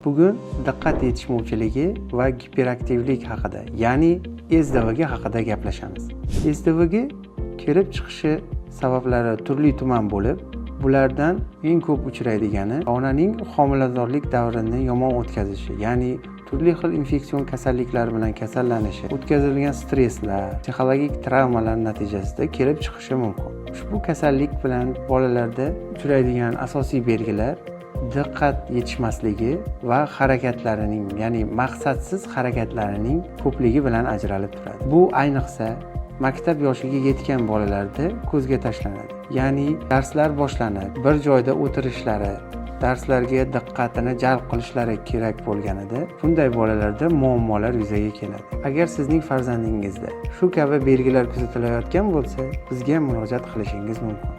Bugun diqqat yetishmovchiligi va giperaktivlik haqida, ya'ni SDVG haqida gaplashamiz. SDVG kelib chiqishi sabablari turli-tuman bo'lib, bulardan eng ko'p uchraydigani onaning homiladorlik davrini yomon o'tkazishi, ya'ni turli xil infeksion kasalliklar bilan kasallanishi, o'tkazilgan stresslar, psixologik travmalar natijasida kelib chiqishi mumkin. Ushbu kasallik bilan bolalarda uchraydigan asosiy belgilar diqqat yetishmasligi va harakatlarining, ya'ni maqsadsiz harakatlarining ko'pligi bilan ajralib turadi. Bu ayniqsa maktab yoshiga yetgan bolalarda ko'zga tashlanadi. Ya'ni darslar boshlanib, bir joyda o'tirishlari, darslarga diqqatini jalb qilishlari kerak bo'lganida, bunday bolalarda muammolar yuzaga keladi. Agar sizning farzandingizda shu kabi belgilar kuzatilayotgan bo'lsa, bizga murojaat qilishingiz mumkin.